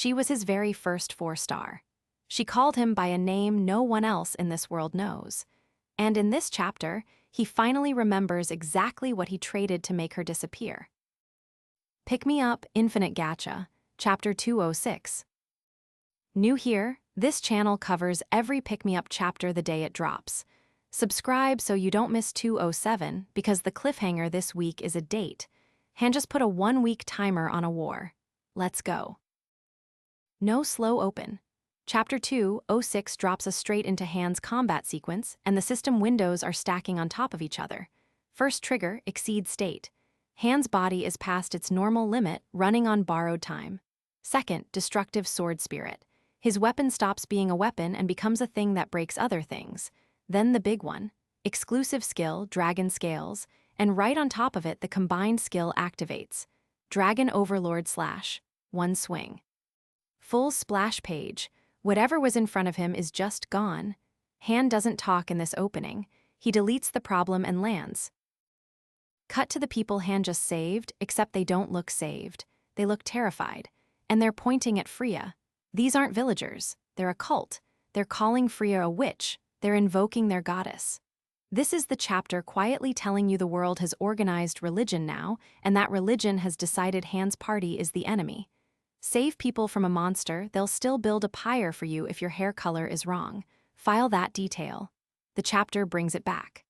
She was his very first 4-star. She called him by a name no one else in this world knows. And in this chapter, he finally remembers exactly what he traded to make her disappear. Pick Me Up, Infinite Gacha, Chapter 206. New here, this channel covers every Pick Me Up chapter the day it drops. Subscribe so you don't miss 207 because the cliffhanger this week is a date. Han just put a 1-week timer on a war. Let's go. No slow open. Chapter 206 drops us straight into Han's combat sequence, and the system windows are stacking on top of each other. First trigger, Exceed State. Han's body is past its normal limit, running on borrowed time. Second, Destructive Sword Spirit. His weapon stops being a weapon and becomes a thing that breaks other things. Then the big one. Exclusive skill, Dragon Scales, and right on top of it the combined skill activates. Dragon Overlord / one swing. Full splash page. Whatever was in front of him is just gone. Han doesn't talk in this opening. He deletes the problem and lands. Cut to the people Han just saved, except they don't look saved. They look terrified. And they're pointing at Fria. These aren't villagers. They're a cult. They're calling Fria a witch. They're invoking their goddess. This is the chapter quietly telling you the world has organized religion now, and that religion has decided Han's party is the enemy. Save people from a monster, they'll still build a pyre for you if your hair color is wrong. File that detail. The chapter brings it back.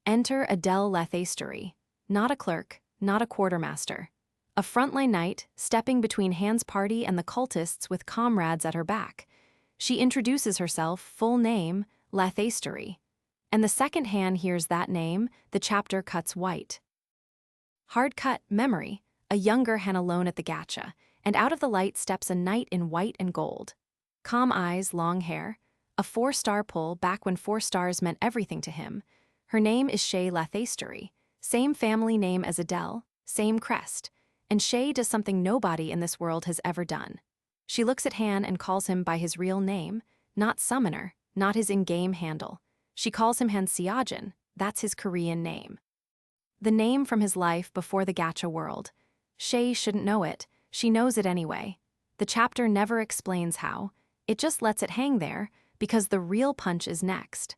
Enter Adelle Lathasterie. Not a clerk, not a quartermaster. A frontline knight, stepping between Han's party and the cultists with comrades at her back. She introduces herself, full name, Lathasterie. And the second Han hears that name, the chapter cuts white. Hard cut, memory, a younger Han alone at the Gacha, and out of the light steps a knight in white and gold. Calm eyes, long hair, a 4-star pull back when 4 stars meant everything to him. Her name is Shay Lathasterie, same family name as Adelle, same crest, and Shay does something nobody in this world has ever done. She looks at Han and calls him by his real name, not Summoner, not his in-game handle. She calls him Han Seojin, that's his Korean name. The name from his life before the Gacha world. Shay shouldn't know it, she knows it anyway. The chapter never explains how, it just lets it hang there, because the real punch is next.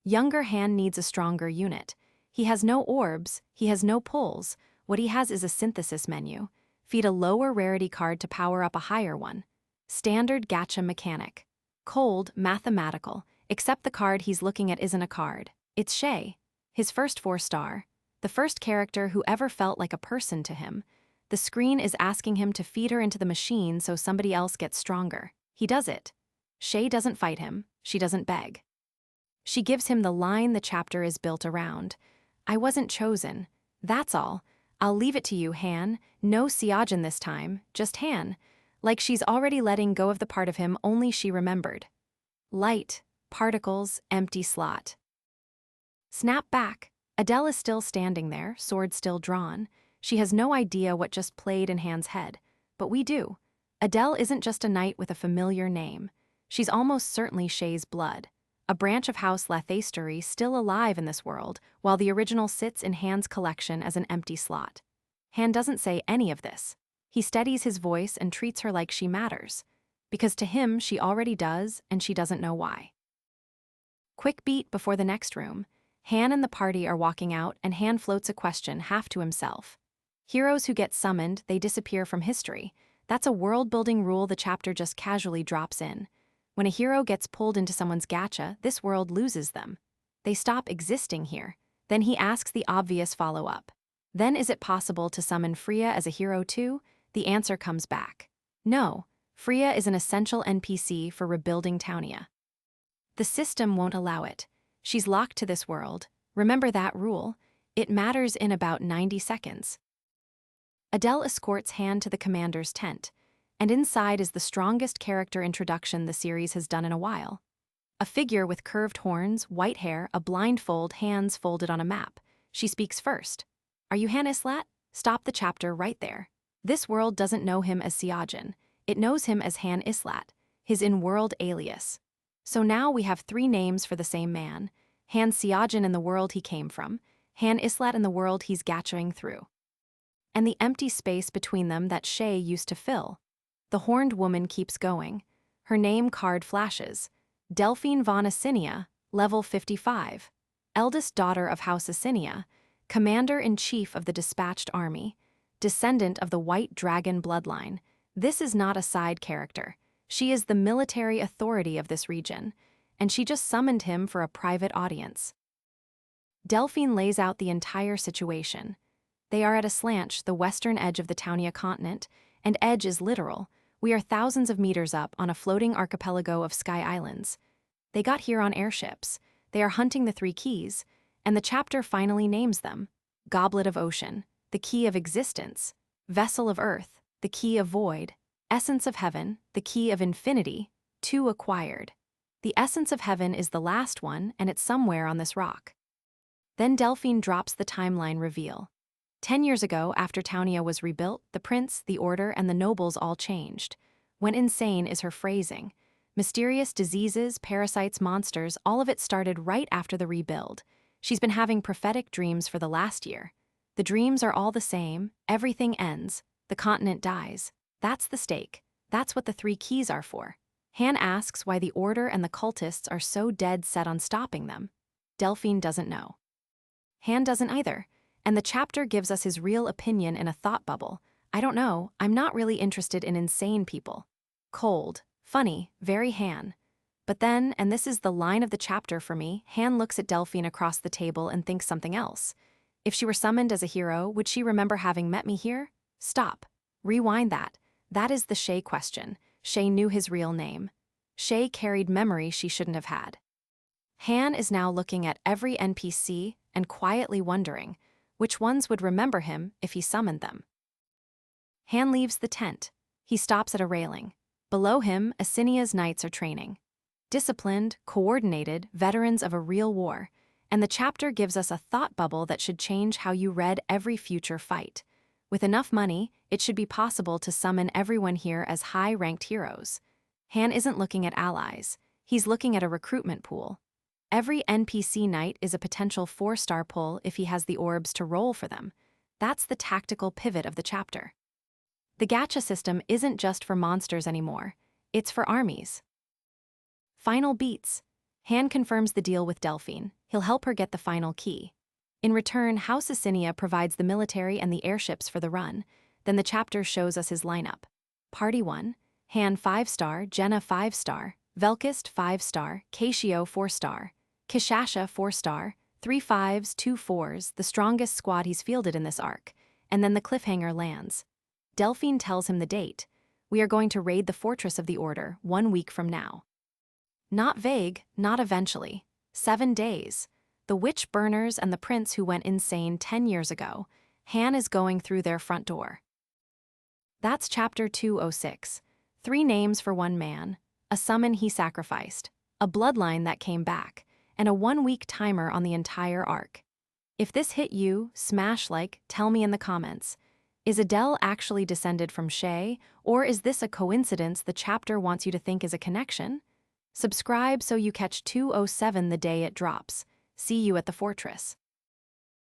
Younger Han needs a stronger unit. He has no orbs, he has no pulls, what he has is a synthesis menu. Feed a lower rarity card to power up a higher one. Standard Gacha mechanic. Cold, mathematical, except the card he's looking at isn't a card. It's Shay, his first 4-star, the first character who ever felt like a person to him. The screen is asking him to feed her into the machine so somebody else gets stronger. He does it. Shay doesn't fight him, she doesn't beg. She gives him the line the chapter is built around. I wasn't chosen. That's all. I'll leave it to you, Han. No Seojin this time, just Han. Like she's already letting go of the part of him only she remembered. Light, particles, empty slot. Snap back. Adelle is still standing there, sword still drawn. She has no idea what just played in Han's head, but we do. Adelle isn't just a knight with a familiar name. She's almost certainly Shay's blood. A branch of House Lathasterie still alive in this world, while the original sits in Han's collection as an empty slot. Han doesn't say any of this. He steadies his voice and treats her like she matters. Because to him, she already does, and she doesn't know why. Quick beat before the next room. Han and the party are walking out, and Han floats a question half to himself. Heroes who get summoned, they disappear from history. That's a world-building rule the chapter just casually drops in. When a hero gets pulled into someone's gacha, this world loses them. They stop existing here. Then he asks the obvious follow-up. Then is it possible to summon Fria as a hero too? The answer comes back. No, Fria is an essential NPC for rebuilding Townia. The system won't allow it. She's locked to this world. Remember that rule. It matters in about 90 seconds. Adelle escorts Han to the commander's tent, and inside is the strongest character introduction the series has done in a while. A figure with curved horns, white hair, a blindfold, hands folded on a map. She speaks first. Are you Han Islat? Stop the chapter right there. This world doesn't know him as Seojin. It knows him as Han Islat, his in-world alias. So now we have 3 names for the same man. Han Seojin in the world he came from, Han Islat in the world he's gachaing through. And the empty space between them that Shay used to fill. The horned woman keeps going. Her name card flashes. Delphine von Asynia, level 55. Eldest daughter of House Asynia, commander-in-chief of the dispatched army, descendant of the White Dragon bloodline. This is not a side character. She is the military authority of this region, and she just summoned him for a private audience. Delphine lays out the entire situation. They are at Islat, the western edge of the Taunia continent, and edge is literal. We are thousands of meters up on a floating archipelago of sky islands. They got here on airships. They are hunting the three keys, and the chapter finally names them. Goblet of Ocean, the key of existence. Vessel of Earth, the key of void. Essence of Heaven, the key of infinity. 2 acquired. The essence of heaven is the last one, and it's somewhere on this rock. Then Delphine drops the timeline reveal. 10 years ago, after Taunia was rebuilt, the prince, the order, and the nobles all changed. Went insane is her phrasing. Mysterious diseases, parasites, monsters, all of it started right after the rebuild. She's been having prophetic dreams for the last year. The dreams are all the same, everything ends, the continent dies. That's the stake. That's what the three keys are for. Han asks why the order and the cultists are so dead set on stopping them. Delphine doesn't know. Han doesn't either, and the chapter gives us his real opinion in a thought bubble. I don't know, I'm not really interested in insane people. Cold, funny, very Han. But then, and this is the line of the chapter for me, Han looks at Delphine across the table and thinks something else. If she were summoned as a hero, would she remember having met me here? Stop. Rewind that. That is the Shay question. Shay knew his real name. Shay carried memory she shouldn't have had. Han is now looking at every NPC and quietly wondering which ones would remember him if he summoned them. Han leaves the tent. He stops at a railing. Below him, Asynia's knights are training. Disciplined, coordinated, veterans of a real war, and the chapter gives us a thought bubble that should change how you read every future fight. With enough money, it should be possible to summon everyone here as high-ranked heroes. Han isn't looking at allies. He's looking at a recruitment pool. Every NPC knight is a potential 4-star pull if he has the orbs to roll for them. That's the tactical pivot of the chapter. The Gacha system isn't just for monsters anymore. It's for armies. Final beats. Han confirms the deal with Delphine. He'll help her get the final key. In return, House Asynia provides the military and the airships for the run. Then the chapter shows us his lineup. Party 1, Han 5-star, Jenna 5-star, Velkist 5-star, Kaishio 4-star, Kishasha 4-star, 3 5s, 2 4s, the strongest squad he's fielded in this arc. And then the cliffhanger lands. Delphine tells him the date. We are going to raid the Fortress of the Order 1 week from now. Not vague, not eventually. 7 days. The witch burners and the prince who went insane 10 years ago. Han is going through their front door. That's chapter 206. 3 names for one man. A summon he sacrificed. A bloodline that came back. And a 1-week timer on the entire arc. If this hit you, smash like, tell me in the comments. Is Adelle actually descended from Shay, or is this a coincidence the chapter wants you to think is a connection? Subscribe so you catch 207 the day it drops. See you at the fortress.